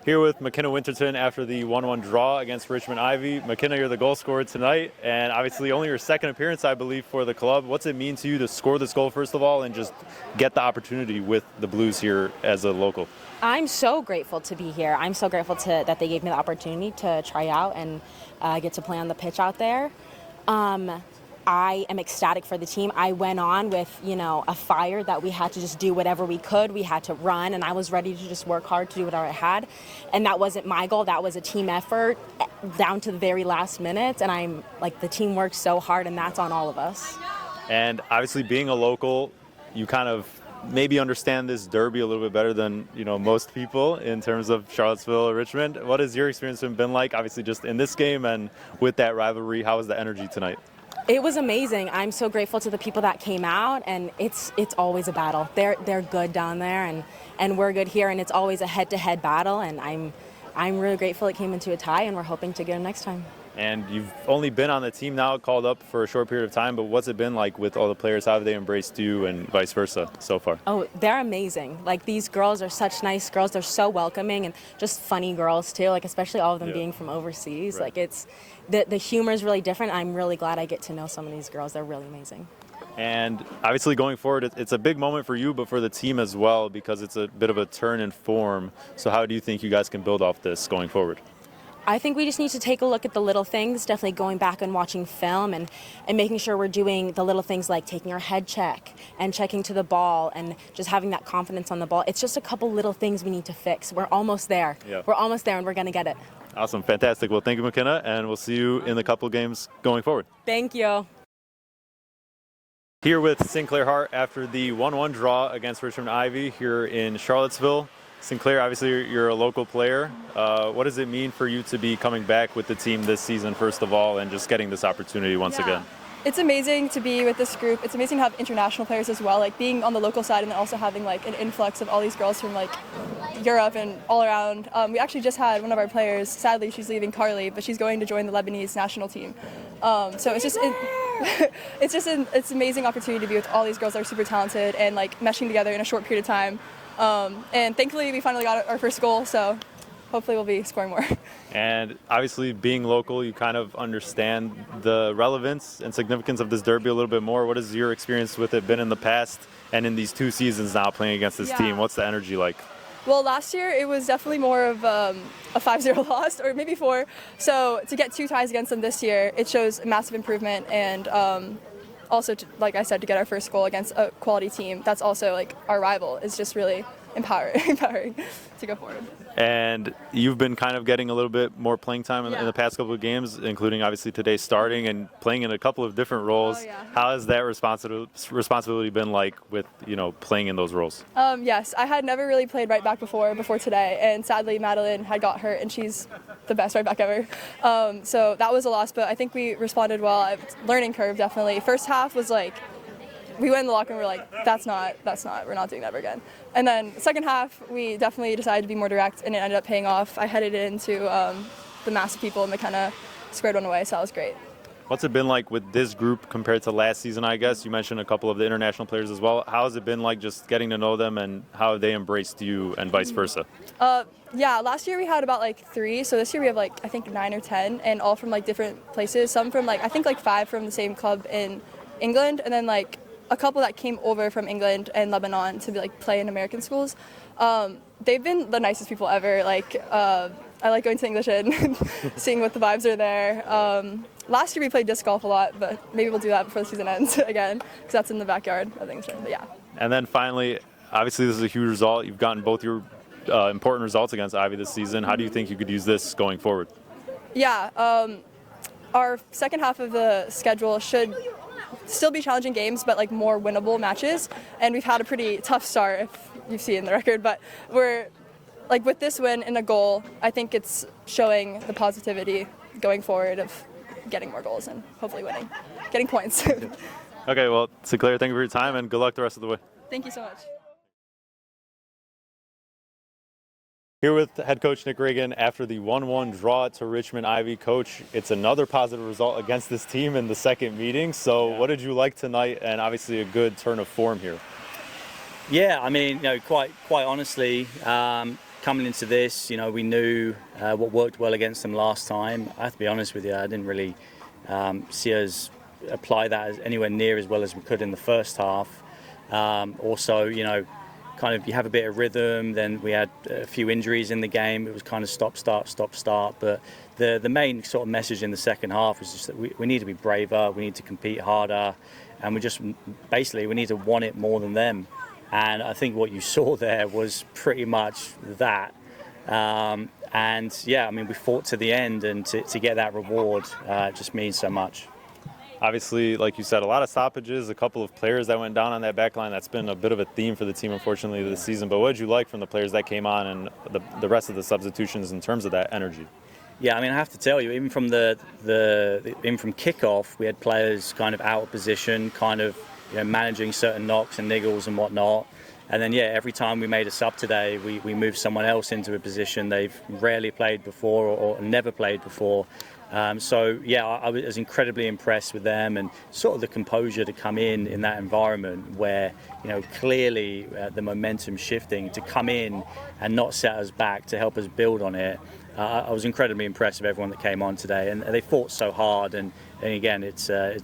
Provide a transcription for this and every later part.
Here with Makinna Winterton after the 1-1 draw against Richmond Ivy. Makinna, you're the goal scorer tonight, and obviously only your second appearance, I believe, for the club. What's it mean to you to score this goal, first of all, and just get the opportunity with the Blues here as a local? I'm so grateful to be here. I'm so grateful that they gave me the opportunity to try out and get to play on the pitch out there. I am ecstatic for the team. I went on with, a fire that we had to just do whatever we could. We had to run, and I was ready to just work hard to do whatever I had. And that wasn't my goal. That was a team effort down to the very last minute. And I'm like, the team worked so hard, and that's on all of us. And obviously being a local, you kind of maybe understand this derby a little bit better than, most people in terms of Charlottesville or Richmond. What has your experience been like, obviously just in this game and with that rivalry? How was the energy tonight? It was amazing. I'm so grateful to the people that came out, and it's always a battle. They're good down there, and we're good here, and it's always a head-to-head battle, and I'm really grateful it came into a tie, and we're hoping to get them next time. And you've only been on the team now, called up for a short period of time, but what's it been like with all the players? How have they embraced you and vice versa so far? Oh, they're amazing. Like, these girls are such nice girls. They're so welcoming and just funny girls too, like especially all of them being from overseas. Right. Like, it's the humor is really different. I'm really glad I get to know some of these girls. They're really amazing. And obviously going forward, it's a big moment for you, but for the team as well, because it's a bit of a turn in form. So how do you think you guys can build off this going forward? I think we just need to take a look at the little things, definitely going back and watching film and making sure we're doing the little things like taking our head check and checking to the ball and just having that confidence on the ball. It's just a couple little things we need to fix. We're almost there. Yeah. We're almost there, and we're going to get it. Awesome. Fantastic. Well, thank you, Makinna, and we'll see you in the couple games going forward. Thank you. Here with Sinclaire Hart after the 1-1 draw against Richmond Ivy here in Charlottesville. Sinclaire, obviously you're a local player. What does it mean for you to be coming back with the team this season, first of all, and just getting this opportunity once again? It's amazing to be with this group. It's amazing to have international players as well, like being on the local side and then also having like an influx of all these girls from like Europe and all around. We actually just had one of our players, sadly she's leaving, Carly, but she's going to join the Lebanese national team. So it's just it's an amazing opportunity to be with all these girls that are super talented and like meshing together in a short period of time. And thankfully we finally got our first goal, so hopefully we'll be scoring more. And obviously being local, you kind of understand the relevance and significance of this derby a little bit more. What has your experience with it been in the past and in these 2 seasons now playing against this team? What's the energy like? Well, last year it was definitely more of a 5-0 loss, or maybe 4. So to get 2 ties against them this year, it shows massive improvement, and also, like I said, to get our first goal against a quality team that's also like our rival is just really empowering to go forward. And you've been kind of getting a little bit more playing time in the past couple of games, including obviously today starting and playing in a couple of different roles. How has that responsibility been like with, playing in those roles? Yes, I had never really played right back before today, and sadly Madeline had got hurt, and she's the best right back ever. So that was a loss, but I think we responded well. Learning curve, definitely. First half was like, we went in the locker room, we're like, that's not, we're not doing that ever again. And then second half, we definitely decided to be more direct, and it ended up paying off. I headed into the mass of people, and Makinna squared one away, so that was great. What's it been like with this group compared to last season, I guess? You mentioned a couple of the international players as well. How has it been like just getting to know them, and how have they embraced you and vice versa? Last year we had about like 3, so this year we have like, I think 9 or 10, and all from like different places. Some from like, I think like 5 from the same club in England, and then like a couple that came over from England and Lebanon to be like play in American schools. They've been the nicest people ever. Like, I like going to English and seeing what the vibes are there. Last year we played disc golf a lot, but maybe we'll do that before the season ends again, because that's in the backyard of things. But yeah. And then finally, obviously this is a huge result. You've gotten both your important results against Ivy this season. How do you think you could use this going forward? Yeah, our second half of the schedule should still be challenging games, but like more winnable matches. And we've had a pretty tough start, if you've seen the record, but we're like, with this win and a goal, I think it's showing the positivity going forward of getting more goals and hopefully winning, getting points. Okay, well, Sinclaire, thank you for your time, and good luck the rest of the way. Thank you so much. Here with head coach Nick Regan after the 1-1 draw to Richmond Ivy. Coach, it's another positive result against this team in the second meeting. So what did you like tonight, and obviously a good turn of form here? Yeah, I mean, quite honestly, coming into this, we knew what worked well against them last time. I have to be honest with you, I didn't really see us apply that anywhere near as well as we could in the first half. Also, kind of you have a bit of rhythm. Then we had a few injuries in the game. It was kind of stop, start. But the main sort of message in the second half was just that we need to be braver. We need to compete harder, and we need to want it more than them. And I think what you saw there was pretty much that. And yeah, I mean, we fought to the end, and to get that reward just means so much. Obviously, like you said, a lot of stoppages, a couple of players that went down on that back line. That's been a bit of a theme for the team, unfortunately, this season. But what did you like from the players that came on and the rest of the substitutions in terms of that energy? Yeah, I mean, I have to tell you, even from even from kickoff, we had players kind of out of position, kind of managing certain knocks and niggles and whatnot. And then, every time we made a sub today, we moved someone else into a position they've rarely played before or never played before. I was incredibly impressed with them, and sort of the composure to come in that environment where, clearly the momentum shifting, to come in and not set us back, to help us build on it. I was incredibly impressed with everyone that came on today, and they fought so hard. And again, it's a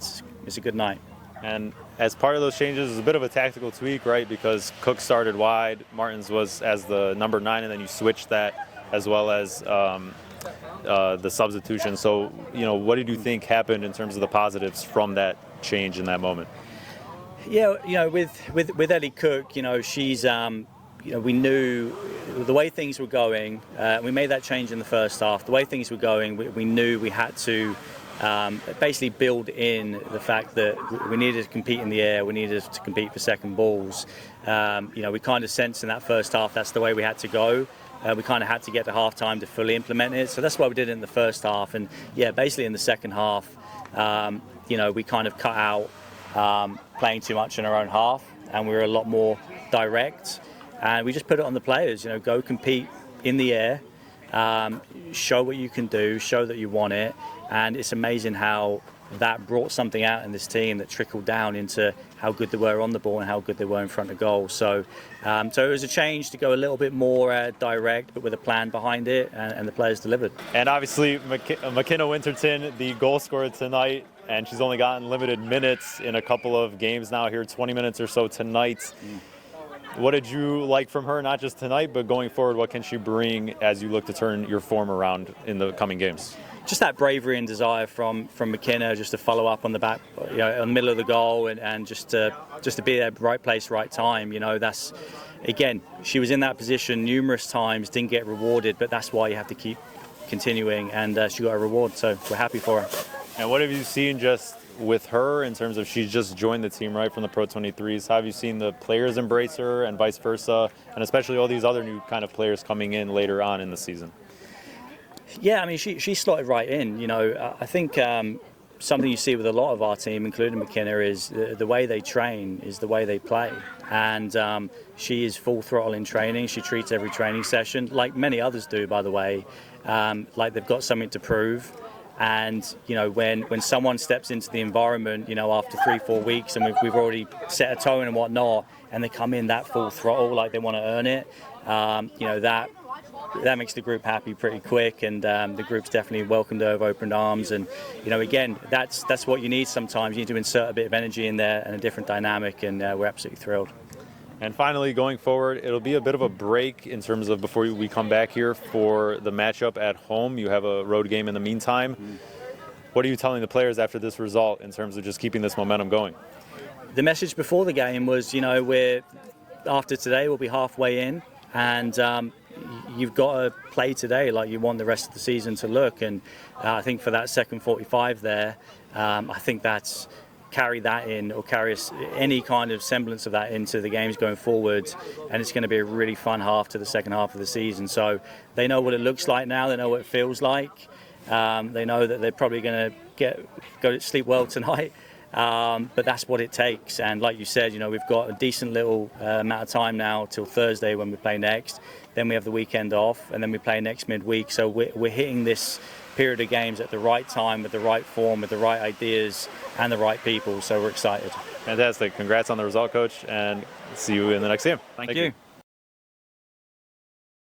good night. And as part of those changes, it was a bit of a tactical tweak, right? Because Cook started wide, Martins was as the number 9, and then you switched that as well as the substitution. So, what did you think happened in terms of the positives from that change in that moment? Yeah, with Ellie Cook, she's we knew the way things were going. We made that change in the first half. The way things were going, we knew we had to basically build in the fact that we needed to compete in the air, we needed to compete for second balls. We kind of sensed in that first half that's the way we had to go. We kind of had to get to half-time to fully implement it. So that's why we did it in the first half. And basically in the second half, we kind of cut out playing too much in our own half, and we were a lot more direct. And we just put it on the players, go compete in the air, show what you can do, show that you want it. And it's amazing how that brought something out in this team that trickled down into how good they were on the ball and how good they were in front of goal. So it was a change to go a little bit more direct, but with a plan behind it, and the players delivered. And obviously, Makinna Winterton, the goal scorer tonight, and she's only gotten limited minutes in a couple of games now here, 20 minutes or so tonight. What did you like from her, not just tonight, but going forward? What can she bring as you look to turn your form around in the coming games? Just that bravery and desire from Makinna, just to follow up on the back, in the middle of the goal, and just to be at the right place, right time. That's, again, she was in that position numerous times, didn't get rewarded, but that's why you have to keep continuing, and she got a reward, so we're happy for her. And what have you seen just with her in terms of she's just joined the team right from the Pro 23s? How have you seen the players embrace her and vice versa, and especially all these other new kind of players coming in later on in the season? Yeah, I mean, she slotted right in. I think something you see with a lot of our team, including Makinna, is the way they train is the way they play. And she is full throttle in training. She treats every training session, like many others do, by the way, like they've got something to prove. And, when someone steps into the environment, after 3-4 weeks, and we've already set a tone and whatnot, and they come in that full throttle, like they want to earn it, that makes the group happy pretty quick, and the group's definitely welcomed her with open arms. And again, that's what you need sometimes. You need to insert a bit of energy in there and a different dynamic, and we're absolutely thrilled. And finally, going forward, it'll be a bit of a break in terms of before we come back here for the matchup at home. You have a road game in the meantime. What are you telling the players after this result in terms of just keeping this momentum going? The message before the game was, after today, we'll be halfway in, and you've got to play today like you want the rest of the season to look. And I think for that second 45 there, I think that's carry that in, or carry any kind of semblance of that into the games going forward, and it's going to be a really fun half to the second half of the season. So they know what it looks like now, they know what it feels like, they know that they're probably going to go to sleep well tonight, But that's what it takes. And like you said, we've got a decent little amount of time now till Thursday when we play next. Then we have the weekend off, and then we play next midweek. So we're hitting this period of games at the right time, with the right form, with the right ideas, and the right people. So we're excited. Fantastic. Congrats on the result, Coach, and see you in the next game. Thank you.